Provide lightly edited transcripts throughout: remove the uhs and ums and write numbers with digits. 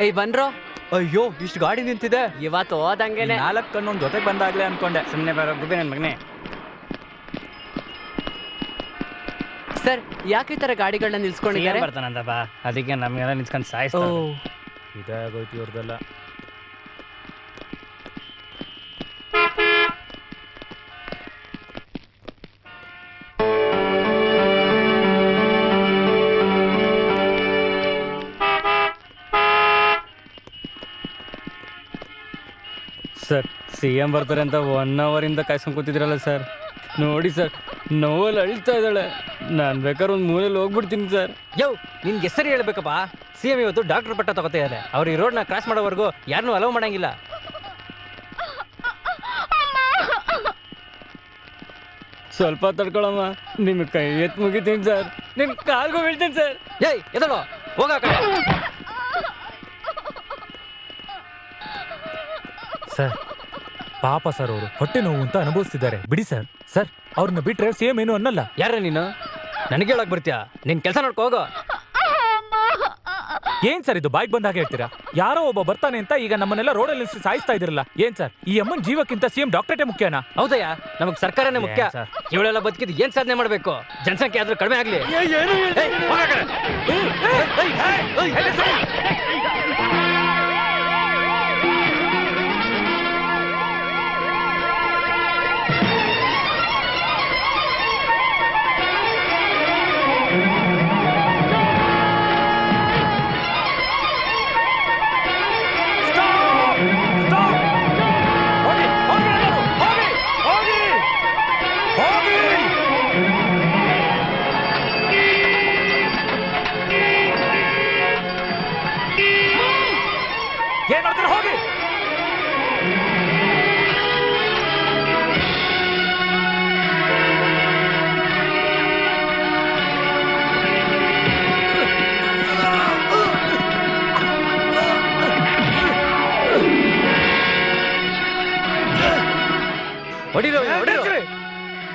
ಏಯ್ ಬನ್ರೋ. ಅಯ್ಯೋ ಇಷ್ಟು ಗಾಡಿ ನಿಂತಿದೆ. ಇವತ್ತು ಹೋದಂಗೆನೆ 4 ಕಣ್ಣು ಜೊತೆಗೆ ಬಂದಾಗ್ಲೇ ಅನ್ಕೊಂಡೆ. ಸುಮ್ಮನೆ ಬರೋ ಗುಬ್ಬಿ ನನ್ನ ಮಗನೇ. ಸರ್ ಯಾಕೆ ಈ ತರ ಗಾಡಿಗಳನ್ನ ನಿಲ್ಸ್ಕೊಂಡಿದ್ದಾರೆ? ಬರ್ತಾನಂದ ಬಾ, ಅದಕ್ಕೆ ನಮ್ಗೆಲ್ಲ ನಿಂತ್ಕೊಂಡು ಸಾಯಿಸ್ತಾರೆ. ಇದಾಗೋಯ್ತು ಇವ್ರದೆಲ್ಲ. ಸರ್ CM ಬರ್ತಾರೆ ಅಂತ 1 ಅವರಿಂದ ಕಾಯ್ಸ್ಕೊಂಡು ಕೂತಿದ್ರಲ್ಲ ಸರ್, ನೋಡಿ ಸರ್ ನೋವಲ್ಲಿ ಅಳ್ತಾ ಇದ್ದಾಳೆ. ನಾನು ಬೇಕಾದ್ರೆ ಒಂದು ಮೂಲೆಯಲ್ಲಿ ಹೋಗ್ಬಿಡ್ತೀನಿ ಸರ್. ಯೋ ನಿನ್ಗೆ ಹೆಸರು ಹೇಳ್ಬೇಕಪ್ಪ. CM ಇವತ್ತು ಡಾಕ್ಟರ್ ಪಟ್ಟ ತಗೋತಾ ಇದ್ದಾರೆ. ಅವ್ರು ಈ ರೋಡ್ನ ಕ್ರಾಸ್ ಮಾಡೋವರೆಗೂ ಯಾರನ್ನೂ ಅಲೋ ಮಾಡಂಗಿಲ್ಲ. ಸ್ವಲ್ಪ ತಡ್ಕೊಳಮ್ಮ, ನಿಮ್ಮ ಕೈ ಎತ್ತು ಮುಗಿತೀನಿ ಸರ್, ನಿಮ್ಮ ಕಾಲ್ಗೂ ಬೀಳ್ತೀನಿ ಸರ್. ಏಯ್ ಎದಳು ಹೋಗ ಕಡೆ. ಸರ್ ಪಾಪ ಸರ್, ಅವರು ಹೊಟ್ಟೆ ನೋವು ಅಂತ ಅನುಭವಿಸ್ತಿದ್ದಾರೆ. ಬಿಡಿ ಸರ್. ಸರ್ ಅವ್ರನ್ನ ಬಿಟ್ರೆ CM ಏನು ಅನ್ನಲ್ಲ. ಯಾರ ನೀನು? ನನಗೆ ಹೇಳಕ್ ಬರ್ತೀಯಾ? ನಿನ್ ಕೆಲಸ ನೋಡ್ಕೋ ಹೋಗೋ. ಏನ್ ಸರ್ ಇದು ಬಾಯ್ಗೆ ಬಂದಾಗ ಹೇಳ್ತೀರಾ? ಯಾರೋ ಒಬ್ಬ ಬರ್ತಾನೆ ಅಂತ ಈಗ ನಮ್ಮನ್ನೆಲ್ಲ ರೋಡಲ್ಲಿ ಸಾಯಿಸ್ತಾ ಇದಿರಲ್ಲ. ಏನ್ ಸರ್ ಈ ಅಮ್ಮನ್ ಜೀವಕ್ಕಿಂತ CM ಡಾಕ್ಟರೇಟೇ ಮುಖ್ಯನಾ? ಹೌದಯ್ಯ, ನಮಗ್ ಸರ್ಕಾರನೇ ಮುಖ್ಯ. ಇವಳೆಲ್ಲ ಬದುಕಿದ್ ಏನ್ ಸಾಧನೆ ಮಾಡ್ಬೇಕು? ಜನಸಂಖ್ಯೆ ಆದ್ರೂ ಕಡಿಮೆ ಆಗ್ಲಿ. ಏನ್ ಮಾಡ್ತಾರೆ ಹೋಗಿ.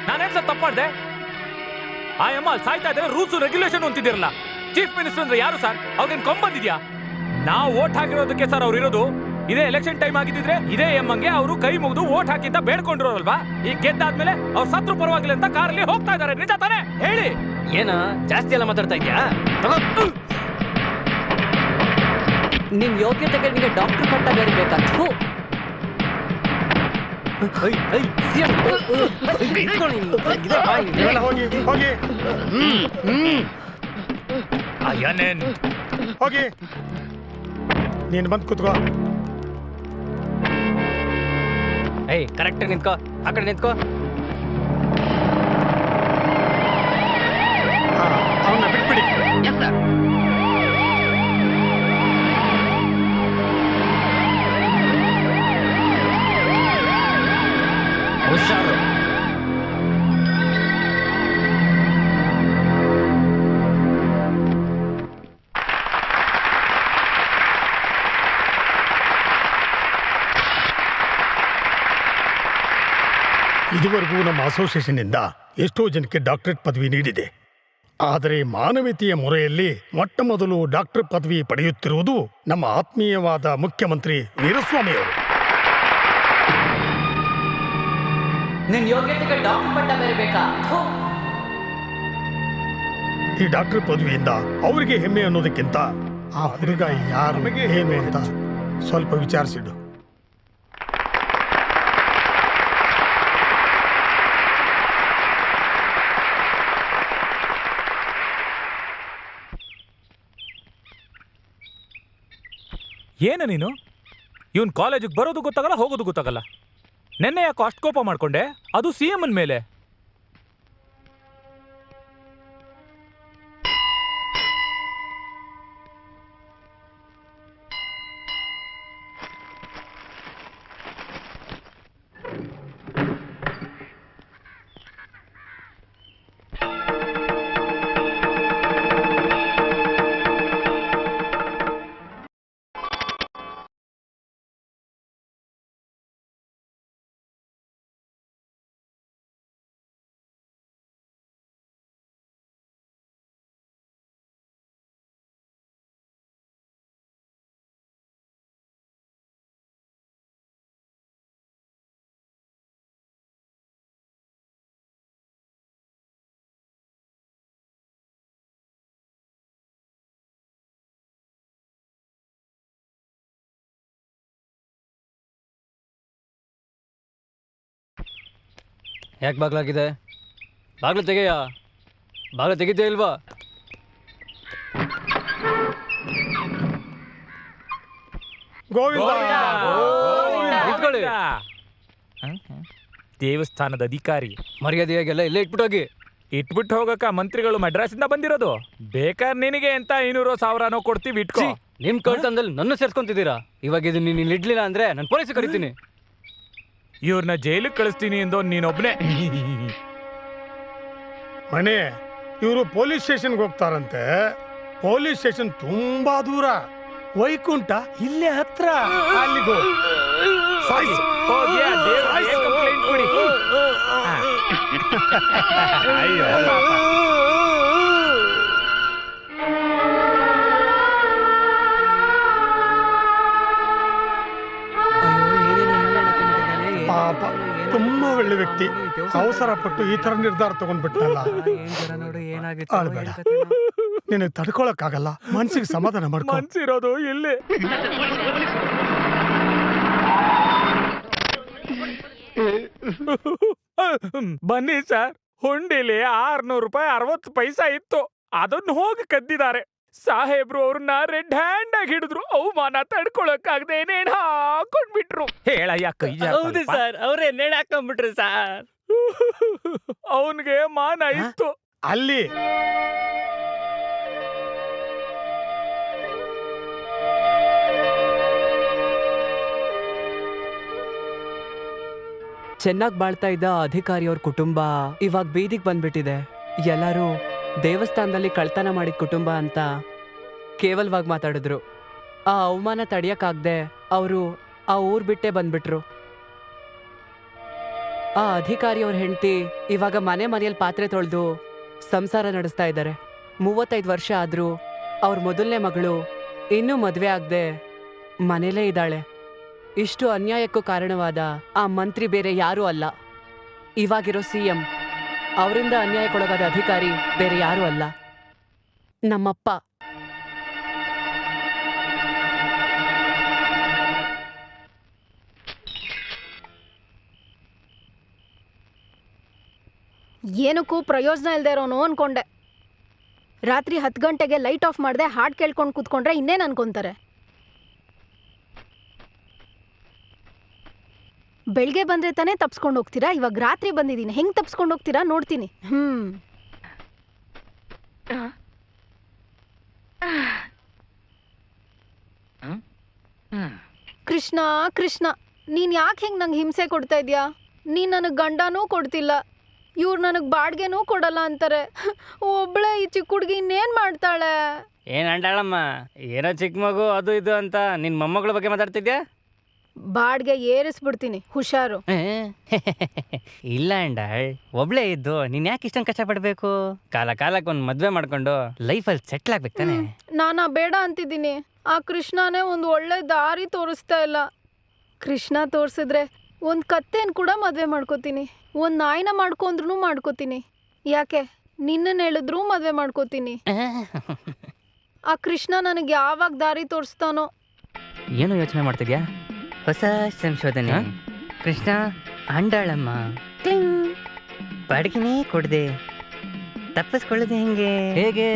ನಾನೇನ್ ಸರ್ ತಪ್ಪು ಮಾಡಿದೆ? ಆ ಅಮ್ಮ ಸಾಯ್ತಾ ಇದ್ದಾರೆ, ರೂಲ್ಸ್ ರೆಗ್ಯುಲೇಷನ್ ಅಂತಿದ್ದೀರಲ್ಲ. ಚೀಫ್ ಮಿನಿಸ್ಟರ್ ಅಂದ್ರೆ ಯಾರು ಸರ್? ಅವ್ರಿಗೇನ್ ಕೊಂಬಂದಿದ್ಯಾ? ನಾವು ವೋಟ್ ಹಾಕಿರೋದಕ್ಕೆ ಸರ್ ಅವ್ರು ಇರೋದು. ಇದೇ ಎಲೆಕ್ಷನ್ ಟೈಮ್ ಆಗಿದ್ರೆ ಇದೇ ಎಮ್ಮಂಗೆ ಅವರು ಕೈ ಮುಗಿದು ವೋಟ್ ಹಾಕಿಂತ ಬೇಡ್ಕೊಂಡಿರೋಲ್ವಾ? ಈಗ ಗೆದ್ದಾದ್ಮೇಲೆ ಅವ್ರು ಸತ್ರು ಪರವಾಗಿಲ್ಲ ಅಂತ ಕಾರಲ್ಲಿ ಹೋಗ್ತಾ ಇದಾರೆ. ನಿಜ ತಾನೇ ಹೇಳಿ? ಏನ ಜಾಸ್ತಿ ಎಲ್ಲ ಮಾತಾಡ್ತಾ ಇದ್ಯಾ? ನಿಮ್ ಯೋಗ್ಯತೆಗೆ ನಿಮಗೆ ಡಾಕ್ಟರ್ ಪಟ್ಟ ಬೇರೆ ಬೇಕಾ? ಹೋಗಿ ನೀನು ಬಂದು ಕೂತ್ಕೋ. ಏಯ್ ಕರೆಕ್ಟ್ ನಿಂತ್ಕೋ, ಆ ಕಡೆ ನಿಂತ್ಕೋ. ಅವನ್ನ ಬಿಟ್ಬಿಡಿ. ಹುಷಾರು. ಇದುವರೆಗೂ ನಮ್ಮ ಅಸೋಸಿಯೇಷನ್ನಿಂದ ಎಷ್ಟೋ ಜನಕ್ಕೆ ಡಾಕ್ಟರೇಟ್ ಪದವಿ ನೀಡಿದೆ. ಆದರೆ ಮಾನವೀಯತೆಯ ಮೊರೆಯಲ್ಲಿ ಮೊಟ್ಟ ಮೊದಲು ಡಾಕ್ಟರ್ ಪದವಿ ಪಡೆಯುತ್ತಿರುವುದು ನಮ್ಮ ಆತ್ಮೀಯವಾದ ಮುಖ್ಯಮಂತ್ರಿ ವೀರಸ್ವಾಮಿಯವರು. ನಿನ್ ಯೋಗ್ಯತೆಗೆ ಡಾಕ್ಟರ್ ಪಟ್ಟ ಬೇರೆ ಬೇಕಾ? ಈ ಡಾಕ್ಟರ್ ಪದವಿಯಿಂದ ಅವರಿಗೆ ಹೆಮ್ಮೆ ಅನ್ನೋದಕ್ಕಿಂತ ಆ ಹುಡುಗ ಯಾರು ಏನು ಅಂತ ಸ್ವಲ್ಪ ವಿಚಾರಿಸಿಡು. ಏನು ನೀನು? ಇವನ್ ಕಾಲೇಜಿಗೆ ಬರೋದು ಗೊತ್ತಾಗಲ್ಲ, ಹೋಗೋದು ಗೊತ್ತಾಗಲ್ಲ. ನೆನ್ನೆ ಯಾಕೋ ಅಷ್ಟು ಕೋಪ ಮಾಡ್ಕೊಂಡೆ? ಅದು CM ಮೇಲೆ. ಯಾಕೆ ಬಾಗ್ಲಾಗಿದೆ? ಬಾಗ್ಲು ತೆಗೆಯ. ಬಾಗ್ಲು ತೆಗಿದ್ಯಾ ಇಲ್ವಾ? ಗೋವಿಂದ ನಿಂತ್ಕೊಳ್ಳಿ. ದೇವಸ್ಥಾನದ ಅಧಿಕಾರಿ ಮರ್ಯಾದೆಯಾಗೆಲ್ಲ ಇಲ್ಲೇ ಇಟ್ಬಿಟ್ಟೋಗಿ. ಇಟ್ಬಿಟ್ಟು ಹೋಗಕ್ಕ ಮಂತ್ರಿಗಳು ಮಡ್ರಾಸಿಂದ ಬಂದಿರೋದು. ಬೇಕಾದ್ರೆ ನಿನಗೆ ಅಂತ 500,000 ಕೊಡ್ತೀವಿ, ಇಟ್ಕೋ. ನಿಮ್ ಕಳ್ತನದಲ್ಲಿ ನನ್ನ ಸೇರ್ಸ್ಕೊಂತಿದ್ದೀರಾ. ಇವಾಗ ಇದು ನೀನು ಇಡ್ಲಿಲ್ಲ ಅಂದ್ರೆ ನಾನು ಪೊಲೀಸ್ ಕರಿತೀನಿ. ಇವ್ರನ್ನ ಜೈಲಿಗೆ ಕಳಿಸ್ತೀನಿ ಎಂದು ನೀನೊಬ್ನೇ. ಮನೆ ಇವರು ಪೊಲೀಸ್ ಸ್ಟೇಷನ್ಗೆ ಹೋಗ್ತಾರಂತೆ. ಪೊಲೀಸ್ ಸ್ಟೇಷನ್ ತುಂಬಾ ದೂರ, ವೈಕುಂಠ ಇಲ್ಲೇ ಹತ್ರ. ಅಲ್ಲಿಗೋ ಸಾಯ್ಸು. ಹೋಗಿ ಆ ದೇವ್ರಿಗೆ ಕಂಪ್ಲೇಂಟ್ ಕೊಡಿ. ಅಯ್ಯೋ ಪಾಪ, ತುಂಬಾ ಒಳ್ಳೆ ವ್ಯಕ್ತಿ. ಅವಸರ ಪಟ್ಟು ಈ ತರ ನಿರ್ಧಾರ ತಗೊಂಡ್ಬಿಟ್ನಲ್ಲ. ಅಳ್ಬೇಡ, ನಿನಗೆ ತಡ್ಕೊಳಕ್ಕಾಗಲ್ಲ. ಮನ್ಸಿಗೆ ಸಮಾಧಾನ ಮಾಡ್ಕೊ. ಮನ್ಸಿರೋದು ಇಲ್ಲಿ. ಬನ್ನಿ ಸರ್, ಹುಂಡಿಲಿ 600 ರೂಪಾಯಿ 60 ಪೈಸಾ ಇತ್ತು. ಅದನ್ನು ಹೋಗಿ ಕದ್ದಿದ್ದಾರೆ. ಸಾಹೇಬ್ರು ಅವ್ರನ್ನ ರೆಡ್ ಹ್ಯಾಂಡ್ ಆಗಿ ಹಿಡಿದ್ರು. ಅವಮಾನ ತಡ್ಕೊಳಕ್ಕಾಗದೆ ನೇಣು ಹಾಕೊಂಡ್ಬಿಟ್ರು. ಹೇಳಯ್ಯ ಕೈ ಹೌದು ಸರ್, ಅವ್ರೇ ನೇಣು ಹಾಕೊಂಡ್ಬಿಟ್ರು ಸರ್. ಅವನ್ಗೆ ಮಾನ ಇತ್ತು. ಅಲ್ಲಿ ಚೆನ್ನಾಗಿ ಬಾಳ್ತಾ ಇದ್ದ ಅಧಿಕಾರಿಯವ್ರ ಕುಟುಂಬ ಇವಾಗ ಬೀದಿಗೆ ಬಂದ್ಬಿಟ್ಟಿದೆ. ಎಲ್ಲರೂ ದೇವಸ್ಥಾನದಲ್ಲಿ ಕಳ್ತನ ಮಾಡಿದ ಕುಟುಂಬ ಅಂತ ಕೇವಲವಾಗಿ ಮಾತಾಡಿದ್ರು. ಆ ಅವಮಾನ ತಡೆಯಕ್ಕಾಗ್ದೆ ಅವರು ಆ ಊರ್ ಬಿಟ್ಟೇ ಬಂದ್ಬಿಟ್ರು. ಆ ಅಧಿಕಾರಿಯವ್ರ ಹೆಂಡತಿ ಇವಾಗ ಮನೆಯಲ್ಲಿ ಪಾತ್ರೆ ತೊಳೆದು ಸಂಸಾರ ನಡೆಸ್ತಾ ಇದ್ದಾರೆ. 35 ವರ್ಷ ಆದ್ರೂ ಅವ್ರ ಮೊದಲನೇ ಮಗಳು ಇನ್ನೂ ಮದುವೆ ಆಗದೆ ಮನೇಲೇ ಇದ್ದಾಳೆ. ಇಷ್ಟು ಅನ್ಯಾಯಕ್ಕೂ ಕಾರಣವಾದ ಆ ಮಂತ್ರಿ ಬೇರೆ ಯಾರೂ ಅಲ್ಲ, ಇವಾಗಿರೋ CM. ಅವರಿಂದ ಅನ್ಯಾಯಕ್ಕೊಳಗಾದ ಅಧಿಕಾರಿ ಬೇರೆ ಯಾರೂ ಅಲ್ಲ, ನಮ್ಮಪ್ಪ. ಏನಕ್ಕೂ ಪ್ರಯೋಜನ ಇಲ್ದೇ ಇರೋನು ಅನ್ಕೊಂಡೆ. ರಾತ್ರಿ 10 ಗಂಟೆಗೆ ಲೈಟ್ ಆಫ್ ಮಾಡದೆ ಹಾಡ್ ಕೇಳ್ಕೊಂಡು ಕೂತ್ಕೊಂಡ್ರೆ ಇನ್ನೇನು ಅನ್ಕೊಂತಾರೆ. ಬೆಳಗ್ಗೆ ಬಂದ್ರೆ ತಾನೇ ತಪ್ಸ್ಕೊಂಡು ಹೋಗ್ತೀರಾ. ಇವಾಗ ರಾತ್ರಿ ಬಂದಿದ್ದೀನಿ, ಹೆಂಗ್ ತಪ್ಸ್ಕೊಂಡು ಹೋಗ್ತೀರಾ ನೋಡ್ತೀನಿ. ಕೃಷ್ಣ ಕೃಷ್ಣ, ನೀನ್ ಯಾಕೆ ಹೆಂಗ್ ನಂಗೆ ಹಿಂಸೆ ಕೊಡ್ತಾ ಇದ್ಯಾ? ನೀನ್ ನನಗೆ ಗಂಡನೂ ಕೊಡ್ತಿಲ್ಲ, ಇವ್ರು ನನಗೆ ಬಾಡ್ಗೆನೂ ಕೊಡಲ್ಲ ಅಂತಾರೆ. ಒಬ್ಳೆ ಈ ಚಿಕ್ಕ ಹುಡುಗಿ ಇನ್ನೇನ್ ಮಾಡ್ತಾಳೆ? ಏನ್ ಅಂಡಾಳಮ್ಮ, ಏನೋ ಚಿಕ್ಕ ಮಗು ಅದು ಇದು ಅಂತ ನಿನ್ ಮೊಮ್ಮಗಳ ಬಗ್ಗೆ ಮಾತಾಡ್ತಿದ್ಯಾ? ಬಾಡ್ಗೆ ಏರಿಸ್ಬಿಡ್ತೀನಿ, ಹುಷಾರು. ಇಲ್ಲ ಅಂಡಾಳ್, ಒಬ್ಳೆ ಇದ್ದು ನೀನ್ ಯಾಕೆ ಇಷ್ಟೊಂದು ಕಷ್ಟಪಡ್ಬೇಕು? ಕಾಲಕ್ಕೆ ಒಂದು ಮದ್ವೆ ಮಾಡ್ಕೊಂಡು ಲೈಫಲ್ಲಿ ಸೆಟ್ಲ್ ಆಗ್ಬೇಕು ತಾನೆ. ನಾನಾ ಬೇಡ ಅಂತಿದ್ದೀನಿ. ಆ ಕೃಷ್ಣನೇ ಒಂದು ಒಳ್ಳೆ ದಾರಿ ತೋರಿಸ್ತಾ ಇಲ್ಲ. ಕೃಷ್ಣ ತೋರಿಸಿದ್ರೆ ಒಂದು ಕತ್ತೆನ್ ಕೂಡ ಮದ್ವೆ ಮಾಡ್ಕೋತೀನಿ, ಒಂದು ನಾಯಿನ ಮಾಡ್ಕೊಂಡ್ರು ಮಾಡ್ಕೋತೀನಿ. ಯಾಕೆ ನಿನ್ನನ್ನು ಹೇಳಿದ್ರೂ ಮದ್ವೆ ಮಾಡ್ಕೋತೀನಿ. ಆ ಕೃಷ್ಣ ನನಗೆ ಯಾವಾಗ ದಾರಿ ತೋರಿಸ್ತಾನೋ. ಏನು ಯೋಚನೆ ಮಾಡ್ತಿದ್ಯಾ? ಹೊಸ ಸಂಶೋಧನೆ. ಕೃಷ್ಣ ಅಂಡಾಳಮ್ಮ ಬಾಡಿಗೆನೇ ಕೊಡದೆ ತಪ್ಪಿಸ್ಕೊಳ್ಳೋದು ಹೇಗೆ?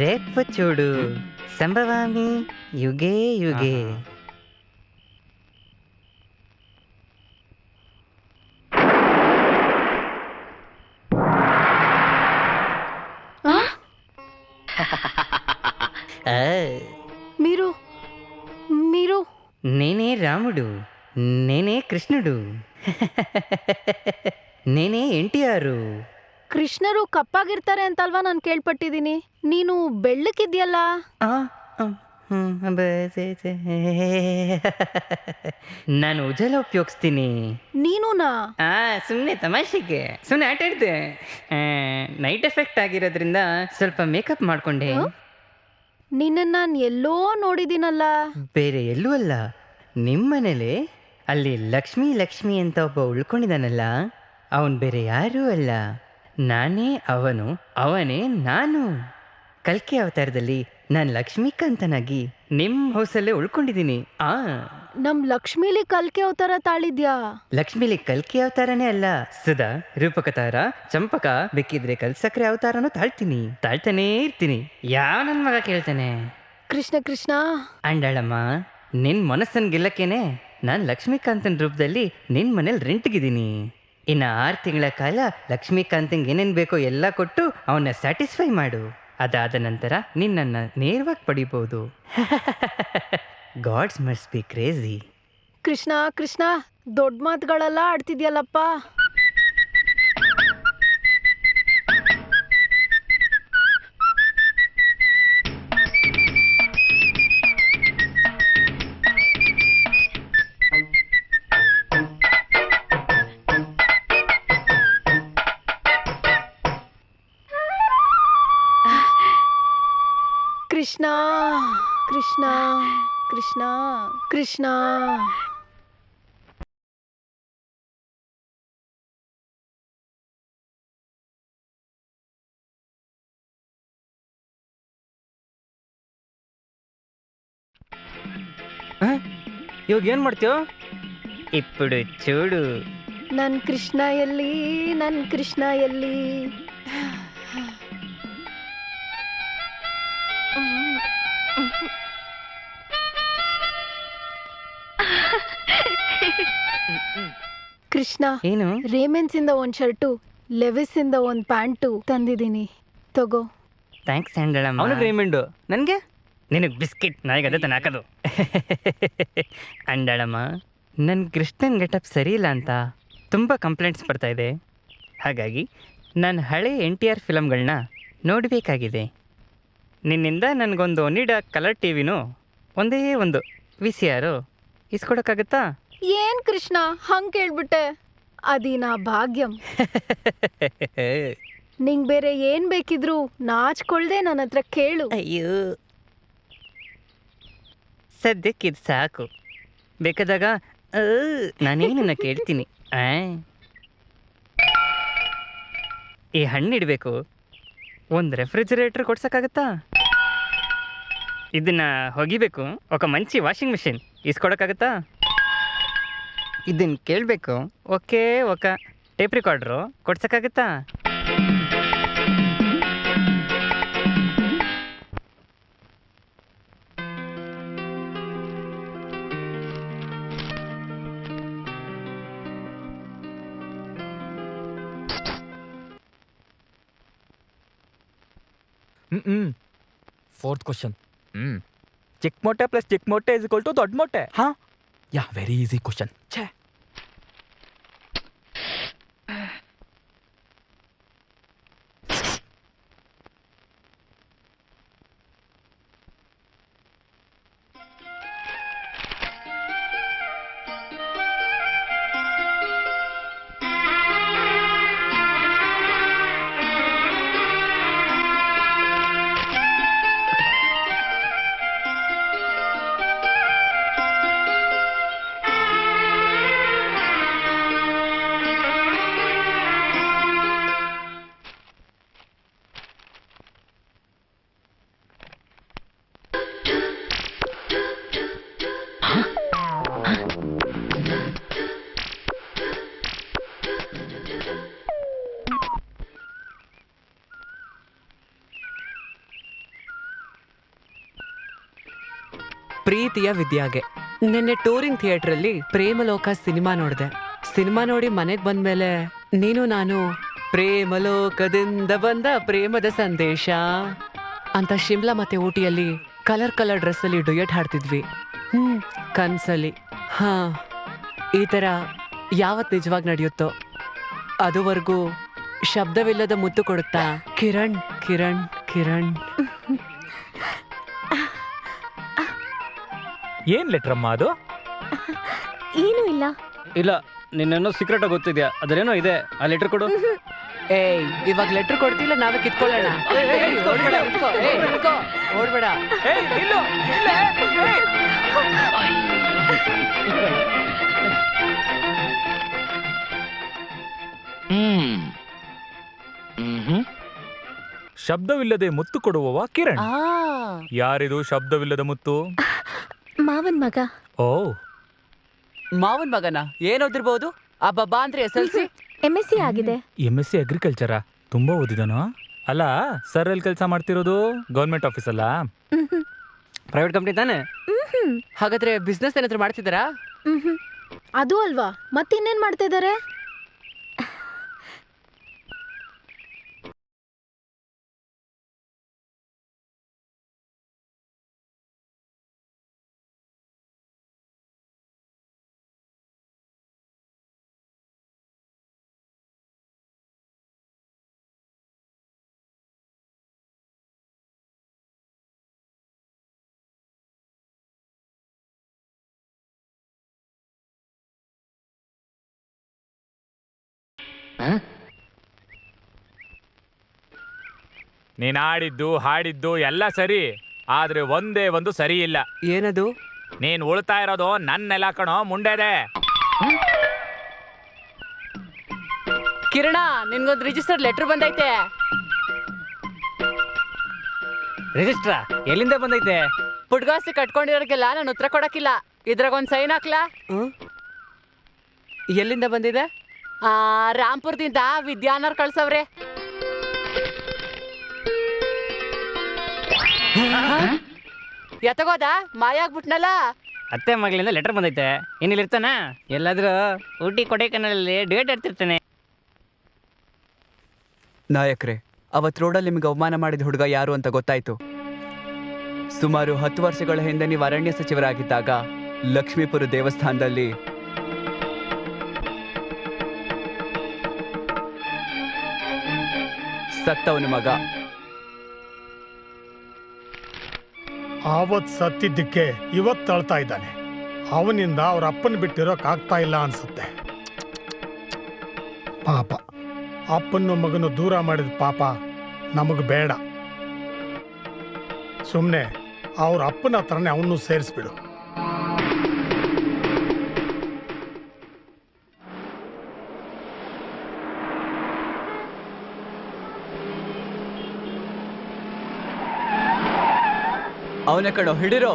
ರೇಪ್ ಚೂಡು ಸಂಭವಾಮಿ ಯುಗೆ ಯುಗೆ. మీరు మీరు నేనే రాముడు, నేనే కృష్ణుడు, నేనే NTR. ಕೃಷ್ಣರು ಕಪ್ಪಾಗಿರ್ತಾರೆ ಅಂತಲ್ವಾ ನಾನು ಕೇಳ್ಪಟ್ಟಿದ್ದೀನಿ. ನೀನು ಬೆಳ್ಳಕ್ಕಿದ್ಯಲ್ಲ? ನಾನು ಉಜಲ ಉಪಯೋಗಿಸ್ತೀನಿ. ನೀನುನಾ? ಸುಮ್ಮನೆ ತಮಾಷೆಗೆ, ಸುಮ್ಮನೆ ಆಟ ಆಡಿದೆ. ನೈಟ್ ಎಫೆಕ್ಟ್ ಆಗಿರೋದ್ರಿಂದ ಸ್ವಲ್ಪ ಮೇಕಪ್ ಮಾಡ್ಕೊಂಡೆ. ನಿನ್ನ ನಾನು ಎಲ್ಲೋ ನೋಡಿದ್ದೀನಲ್ಲ. ಬೇರೆ ಎಲ್ಲೂ ಅಲ್ಲ, ನಿಮ್ಮನೇಲೆ. ಅಲ್ಲಿ ಲಕ್ಷ್ಮಿ ಲಕ್ಷ್ಮಿ ಅಂತ ಒಬ್ಬ ಉಳ್ಕೊಂಡಿದ್ದಾನಲ್ಲ, ಅವನು ಬೇರೆ ಯಾರೂ ಅಲ್ಲ, ನಾನೇ ಅವನು, ಅವನೇ ನಾನು. ಕಲ್ಕಿ ಅವತಾರದಲ್ಲಿ ನಾನು ಲಕ್ಷ್ಮೀಕಾಂತನಾಗಿ ನಿಮ್ಮ ಹೌಸಲ್ಲೇ ಉಳ್ಕೊಂಡಿದ್ದೀನಿ. ನಮ್ ಲಕ್ಷ್ಮೀಲಿ ಕಲ್ಕೆ ಅವತಾರ ತಾಳಿದ್ಯಾ? ಲಕ್ಷ್ಮಿಲಿ ಕಲ್ಕಿ ಅವತಾರನೇ ಅಲ್ಲ, ಸುಧಾ ರೂಪಕತಾರ ಚಂಪಕ ಬೇಕಿದ್ರೆ ಕಲ್ಸಕ್ರೆ ಅವತಾರನೂ ತಾಳ್ತಾನೇ ಇರ್ತೀನಿ. ಯಾವ ನನ್ ಮಗ ಕೇಳ್ತಾನೆ? ಕೃಷ್ಣ ಕೃಷ್ಣ. ಅಂಡಳಮ್ಮ, ನಿನ್ ಮನಸ್ಸನ್ ಗೆಲ್ಲಕ್ಕೇನೆ ನಾನ್ ಲಕ್ಷ್ಮೀಕಾಂತನ್ ರೂಪದಲ್ಲಿ ನಿನ್ ಮನೇಲಿ ರೆಂಟ್ಗಿದ್ದೀನಿ. ಇನ್ನು 6 ತಿಂಗಳ ಕಾಲ ಲಕ್ಷ್ಮೀಕಾಂತಂಗೆ ಏನೇನು ಬೇಕೋ ಎಲ್ಲ ಕೊಟ್ಟು ಅವನ್ನ ಸ್ಯಾಟಿಸ್ಫೈ ಮಾಡು. ಅದಾದ ನಂತರ ನಿನ್ನನ್ನು ನೇರವಾಗಿ ಪಡಿಬೋದು. Gods must be crazy. Krishna Krishna, ದೊಡ್ಡ ಮಾತುಗಳೆಲ್ಲ ಆಡ್ತಿದ್ಯಲ್ಲಪ್ಪ. ಕೃಷ್ಣ ಕೃಷ್ಣ ಕೃಷ್ಣ ಕೃಷ್ಣ. ಇವಾಗ ಏನ್ ಮಾಡ್ತೀಯೋ? ఇప్పుడు చూడు. ನನ್ ಕೃಷ್ಣ ಎಲ್ಲಿ, ನನ್ ಕೃಷ್ಣ ಎಲ್ಲಿ? ಕೃಷ್ಣ, ಏನು? ರೇಮೆನ್ಸ್ ಇಂದ ಒಂದ್ ಶರ್ಟು, ಲೆವಿಸ್ ಇಂದ ಒಂದ್ ಪ್ಯಾಂಟು ತಂದಿದ್ದೀನಿ, ತಗೋ. ಥ್ಯಾಂಕ್ಸ್ ಅಂಡಳಮ್ಮ. ಅವನಿಗೆ ರೇಮಂಡು, ನನಗೆ ನಿನಗೆ ಬಿಸ್ಕೆಟ್, ನನಗೆ ಅದೇ ತಾನು ಹಾಕೋದು. ಅಂಡಳಮ್ಮ, ನನ್ನ ಕೃಷ್ಣನ್ ಗೆಟಪ್ ಸರಿ ಇಲ್ಲ ಅಂತ ತುಂಬ ಕಂಪ್ಲೇಂಟ್ಸ್ ಬರ್ತಾ ಇದೆ. ಹಾಗಾಗಿ ನಾನು ಹಳೆ NTR ಫಿಲಮ್ಗಳನ್ನ ನೋಡಬೇಕಾಗಿದೆ. ನಿನ್ನಿಂದ ನನಗೊಂದು ಒನಿಡಾ ಕಲರ್ ಟಿವಿನೂ ಒಂದೇ ಒಂದು VCR ಇಸ್ಕೊಡೋಕ್ಕಾಗತ್ತಾ? ಏನ್ ಕೃಷ್ಣ ಹಂಗ್ ಕೇಳ್ಬಿಟ್ಟೆ? ಅದೀನಾ ಭಾಗ್ಯಂ. ನಿಂಗ್ ಬೇರೆ ಏನ್ ಬೇಕಿದ್ರು ನಾಚ್ಕೊಳ್ದೆ ನನ್ನ ಹತ್ರ ಕೇಳು. ಅಯ್ಯೋ, ಸದ್ಯಕ್ಕೆ ಇದು ಸಾಕು. ಬೇಕಾದಾಗ ನಾನೇನನ್ನ ಕೇಳ್ತೀನಿ. ಈ ಹಣ್ಣಿಡಬೇಕು, ಒಂದು ರೆಫ್ರಿಜರೇಟರ್ ಕೊಡ್ಸೋಕ್ಕಾಗತ್ತಾ? ಇದನ್ನು ಹೊಗಿಬೇಕು, ఒక మంచి ವಾಷಿಂಗ್ ಮಿಷಿನ್ ಇಸ್ಕೊಡೋಕ್ಕಾಗತ್ತಾ? ಇದನ್ನು ಕೇಳಬೇಕು, ఒక ಟೇಪ್ ರಿಕಾರ್ಡ್ರು ಕೊಡ್ಸೋಕ್ಕಾಗತ್ತಾ? Fourth question. ಚಿಕ್ಕ ಮೊಟ್ಟೆ ಪ್ಲಸ್ ಚಿಕ್ಕ ಮೊಟ್ಟೆ ಇಸ್ ಈಕ್ವಲ್ ಟು ದೊಡ್ಡ ಮೊಟ್ಟೆ. ಹಾ, ಯಾ, ವೆರಿ ಈಸಿ ಕ್ವಶನ್. ಛೇ, ಪ್ರೀತಿಯ ವಿದ್ಯಾಗೆ. ನಿನ್ನೆ ಟೂರಿಂಗ್ ಥಿಯೇಟ್ರಲ್ಲಿ ಪ್ರೇಮಲೋಕ ಸಿನಿಮಾ ನೋಡಿದೆ. ಸಿನಿಮಾ ನೋಡಿ ಮನೆಗೆ ಬಂದ್ಮೇಲೆ ನೀನು ನಾನು ಪ್ರೇಮಲೋಕದಿಂದ ಬಂದ ಪ್ರೇಮದ ಸಂದೇಶ ಅಂತ ಶಿಮ್ಲಾ ಮತ್ತೆ ಊಟಿಯಲ್ಲಿ ಕಲರ್ ಡ್ರೆಸ್ಸಲ್ಲಿ ಡುಯೆಟ್ ಹಾಡ್ತಿದ್ವಿ. ಕನ್ಸಲ್ಲಿ. ಹಾ, ಈ ಥರ ಯಾವತ್ತು ನಿಜವಾಗಿ ನಡೆಯುತ್ತೋ ಅದುವರೆಗೂ ಶಬ್ದವಿಲ್ಲದ ಮುತ್ತು ಕೊಡುತ್ತಾ ಕಿರಣ್ ಕಿರಣ್ ಕಿರಣ್. ಏನ್ ಲೆಟ್ರಮ್ಮ ಅದು? ಏನೂ ಇಲ್ಲ. ಇಲ್ಲ, ನಿನ್ನೇನೋ ಸೀಕ್ರೆಟ್ ಆಗಿ ಗೊತ್ತಿದ್ಯಾ? ಅದೇನೋ ಇದೆ, ಆ ಲೆಟರ್ ಕೊಡು. ಏಯ್, ಇವಾಗ ಲೆಟರ್ ಕೊಡ್ತಿಲ್ಲ, ನಾವೇ ಕಿತ್ಕೊಳ್ಳೋಣ. ಓಡ್ಬೇಡ. ಶಬ್ದವಿಲ್ಲದೆ ಮುತ್ತು ಕೊಡುವವ ಕಿರಣ್. ಯಾರಿದು ಶಬ್ದವಿಲ್ಲದ ಮುತ್ತು? ಮಾವನ್ ಮಗ. ಓ, ಮಾವನ್ ಮಗನ ಏನ್ ಓದಿರ್ಬೋದು? ಅಬ್ಬಬ್ಬಾ ಅಂದ್ರೆ SLC. MSc ಆಗಿದೆ. MSc ಅಗ್ರಿಕಲ್ಚರಾ? ತುಂಬಾ ಓದಿದಾನೋ? ಅಲ್ಲ ಸರ್ ಎಲ್ಲಿ ಕೆಲಸ ಮಾಡ್ತಿರೋದು? ಗೌರ್ಮೆಂಟ್ ಆಫೀಸ್ ಅಲ್ಲ? ಪ್ರೈವೇಟ್ ಕಂಪ್ನಿ ತಾನೆ? ಹಾಗಾದ್ರೆ ಬಿಸ್ನೆಸ್ ಏನಾದ್ರು ಮಾಡ್ತಿದ್ದಾರಾ? ಅದು ಅಲ್ವಾ ಮತ್ತಿನ್ನೇನ್ ಮಾಡ್ತಾ ಇದ್ದಾರೆ? ನೀನ್ ಆಡಿದ್ದು ಹಾಡಿದ್ದು ಎಲ್ಲ ಸರಿ, ಆದ್ರೆ ಒಂದೇ ಒಂದು ಸರಿ ಇಲ್ಲ. ಏನದು? ನೀನ್ ಉಳ್ತಾ ಇರೋದು ನನ್ನ ನೆಲ ಕಣೋ ಮುಂಡೆದೆ. ಕಿರಣ, ನಿನ್ಗೊಂದು ರಿಜಿಸ್ಟರ್ ಲೆಟರ್ ಬಂದೈತೆ. ರಿಜಿಸ್ಟ್ರಾ? ಎಲ್ಲಿಂದ ಬಂದೈತೆ? ಪುಡ್ಗಾಸಿ ಕಟ್ಕೊಂಡಿರೋರ್ಗೆಲ್ಲ ನಾನು ಉತ್ತರ ಕೊಡಕ್ಕಿಲ್ಲ. ಇದ್ರಾಗ ಒಂದು ಸೈನ್ ಹಾಕ್ಲಾ? ಎಲ್ಲಿಂದ ಬಂದಿದೆ? ರಾಂಪುರದಿಂದ ವಿದ್ಯಾನವ್ರು ಕಳ್ಸವ್ರೆ. ಎತ್ತಗೋದ ಮಾಯ ಆಗ್ಬಿಟ್ನಲ್ಲ. ಅತ್ತೆ ಮಗಳಿಂದ ಲೆಟರ್ ಬಂದೈತೆ. ಏನಿಲ್ಲಿರ್ತಾನ? ಎಲ್ಲಾದ್ರೂ ಊಟಿ ಕೊಡೈಕನಲ್ಲಿ ಡೇಟ್ ಇರ್ತಿರ್ತಾನೆ. ನಾಯಕ್ರೆ, ಅವತ್ತು ರೋಡಲ್ಲಿ ನಿಮಗೆ ಅವಮಾನ ಮಾಡಿದ ಹುಡುಗ ಯಾರು ಅಂತ ಗೊತ್ತಾಯ್ತು. ಸುಮಾರು 10 ವರ್ಷಗಳ ಹಿಂದೆ ನೀವು ಅರಣ್ಯ ಸಚಿವರಾಗಿದ್ದಾಗ ಲಕ್ಷ್ಮೀಪುರ ದೇವಸ್ಥಾನದಲ್ಲಿ ಸತ್ತವನ ಮಗ. ಆವತ್ ಸತ್ತಿದ್ದಕ್ಕೆ ಇವತ್ತು ಅಳ್ತಾ ಇದ್ದಾನೆ. ಅವನಿಂದ ಅವ್ರ ಅಪ್ಪನ ಬಿಟ್ಟಿರೋಕ್ ಆಗ್ತಾ ಇಲ್ಲ ಅನ್ಸುತ್ತೆ. ಪಾಪ, ಅಪ್ಪನ ಮಗನು ದೂರ ಮಾಡಿದ ಪಾಪ ನಮಗ್ ಬೇಡ. ಸುಮ್ಮನೆ ಅವ್ರ ಅಪ್ಪನ ಹತ್ರನೇ ಅವನು ಸೇರಿಸ್ಬಿಡು. ಅವನ ಕಣೋ, ಹಿಡಿರೋ.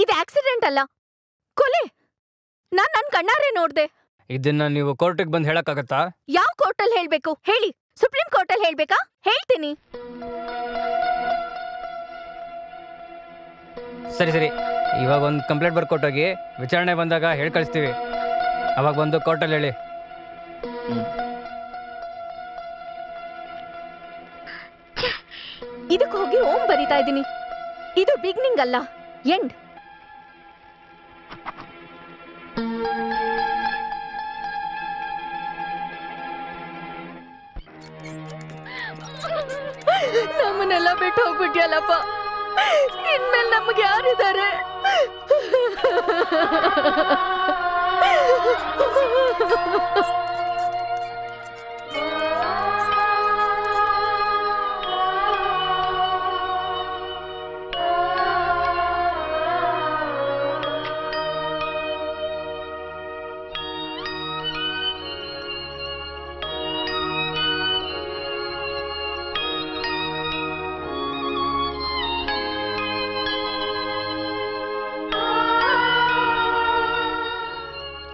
ಇದು ಆಕ್ಸಿಡೆಂಟ್ ಅಲ್ಲ, ಕೊಲೆ. ನಾನ್ ನನ್ ಕಣ್ಣಾರೆ ನೋಡ್ದೆ. ಇದನ್ನ ನೀವು ಕೋರ್ಟಿಗೆ ಬಂದು ಹೇಳಕ್ಕಾಗತ್ತಾ? ಯಾವ ಕೋರ್ಟಲ್ಲಿ ಹೇಳ್ಬೇಕು ಹೇಳಿ? ಸುಪ್ರೀಂ ಕೋರ್ಟಲ್ಲಿ ಹೇಳ್ಬೇಕಾ? ಹೇಳ್ತೀನಿ. ಸರಿ ಸರಿ, ಇವಾಗ ಒಂದು ಕಂಪ್ಲೇಂಟ್ ಬರ್ಕೊಟ್ಟೋಗಿ ವಿಚಾರಣೆ ಬಂದಾಗ ಹೇಳಿ ಕಳಿಸ್ತೀವಿ. ಅವಾಗ ಬಂದು ಕೋರ್ಟಲ್ಲಿ ಹೇಳಿ. ಇದಕ್ಕೆ ಹೋಗಿ ಓಂ ಬರಿತಾ ಇದ್ದೀನಿ. ಇದು ಬಿಗಿನಿಂಗ್ ಅಲ್ಲ, ಎಂಡ್. ನಮ್ಮನ್ನೆಲ್ಲ ಬಿಟ್ಟು ಹೋಗ್ಬಿಟ್ಯಲ್ಲಪ್ಪ. ಇನ್ಮೇಲೆ ನಮ್ಗೆ ಯಾರಿದ್ದಾರೆ?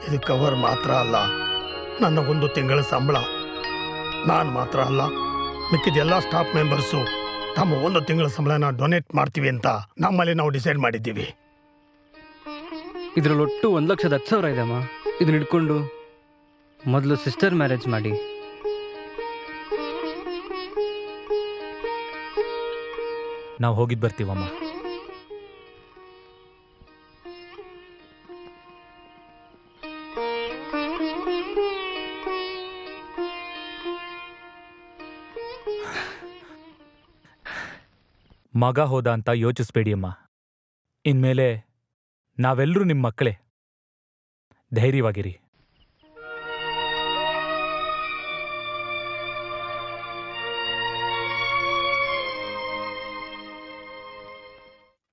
ಇದು ಕವರ್ ಮಾತ್ರ ಅಲ್ಲ, ನನ್ನ 1 ತಿಂಗಳ ಸಂಬಳ. ನಾನು ಮಾತ್ರ ಅಲ್ಲ, ಮಿಕ್ಕಿದ ಎಲ್ಲ ಸ್ಟಾಫ್ ಮೆಂಬರ್ಸು ತಮ್ಮ 1 ತಿಂಗಳ ಸಂಬಳನ ಡೊನೇಟ್ ಮಾಡ್ತೀವಿ ಅಂತ ನಮ್ಮಲ್ಲಿ ನಾವು ಡಿಸೈಡ್ ಮಾಡಿದ್ದೀವಿ. ಇದರಲ್ಲಿ ಒಟ್ಟು 1,10,000 ಇದೆಮ್ಮ. ಇದನ್ನ ಇಟ್ಕೊಂಡು ಮೊದಲು ಸಿಸ್ಟರ್ ಮ್ಯಾರೇಜ್ ಮಾಡಿ. ನಾವು ಹೋಗಿದ್ದು ಬರ್ತೀವಮ್ಮ. ಮಗ ಹೋದ ಅಂತ ಯೋಚಿಸ್ಬೇಡಿ ಅಮ್ಮ. ಇನ್ಮೇಲೆ ನಾವೆಲ್ಲರೂ ನಿಮ್ಮ ಮಕ್ಕಳೇ. ಧೈರ್ಯವಾಗಿರಿ.